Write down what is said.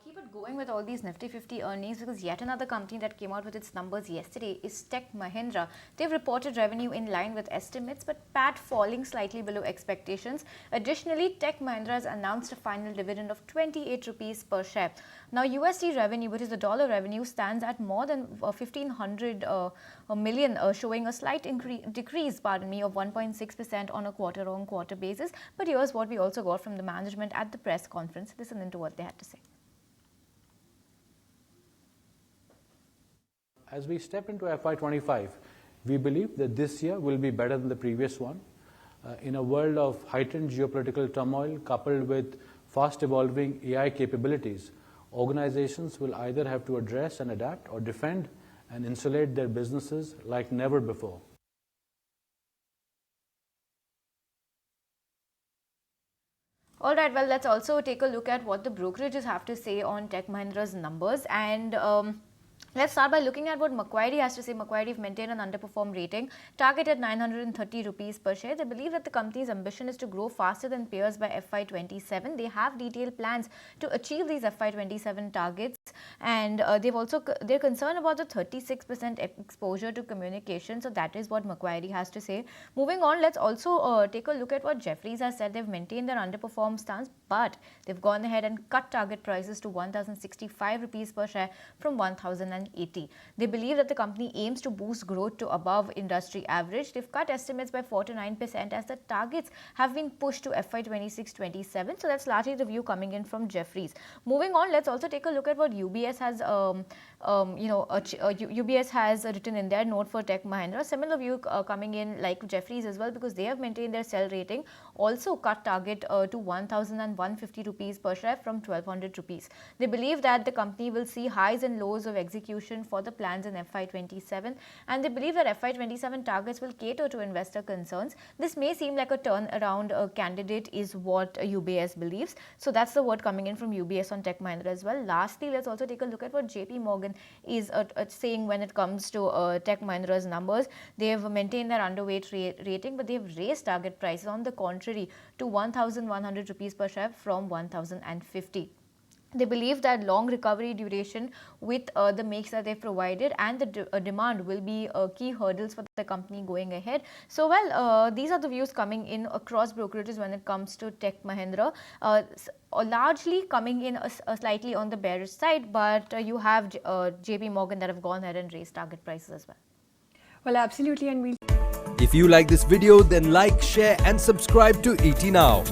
keep it going with all these Nifty 50 earnings because yet another company that came out with its numbers yesterday is Tech Mahindra. They've reported revenue in line with estimates but PAT falling slightly below expectations. Additionally, Tech Mahindra has announced a final dividend of 28 rupees per share. Now, USD revenue, which is the dollar revenue, stands at more than 1,500 million, showing a slight decrease of 1.6% on a quarter-on-quarter basis. But here's what we also got from the management at the press conference. Listen into what they had to say. As we step into FY25, we believe that this year will be better than the previous one. In a world of heightened geopolitical turmoil coupled with fast evolving AI capabilities, organizations will either have to address and adapt or defend and insulate their businesses like never before. Alright, well, let's also take a look at what the brokerages have to say on Tech Mahindra's numbers. And let's start by looking at what Macquarie has to say. Macquarie have maintained an underperform rating, target at 930 rupees per share. They believe that the company's ambition is to grow faster than peers by FY27. They have detailed plans to achieve these FY27 targets, and they're concerned about the 36% exposure to communication. So that is what Macquarie has to say. Moving on, let's also take a look at what Jefferies has said. They've maintained their underperform stance, but they've gone ahead and cut target prices to 1,065 rupees per share from 1,080. They believe that the company aims to boost growth to above industry average. They've cut estimates by 4 to 9% as the targets have been pushed to FY26-27. So that's largely the view coming in from Jefferies. Moving on, let's also take a look at what UBS has UBS has written in their note for Tech Mahindra. Similar view coming in like Jefferies as well, because they have maintained their sell rating, also cut target to 1,150 rupees per share from 1,200 rupees. They believe that the company will see highs and lows of execution for the plans in FY27, and they believe that FY27 targets will cater to investor concerns. This may seem like a turnaround candidate is what UBS believes. So that's the word coming in from UBS on Tech Mahindra as well. Lastly, let's also take a look at what JP Morgan is saying when it comes to Tech Mahindra's numbers. They have maintained their underweight rating, but they have raised target prices on the contrary to 1,100 rupees per share from 1,050. They believe that long recovery duration with the makes that they've provided and the demand will be key hurdles for the company going ahead. So, well, these are the views coming in across brokerages when it comes to Tech Mahindra. Largely coming in slightly on the bearish side, but you have JP Morgan that have gone ahead and raised target prices as well. Well, absolutely. And if you like this video, then like, share and subscribe to ET Now.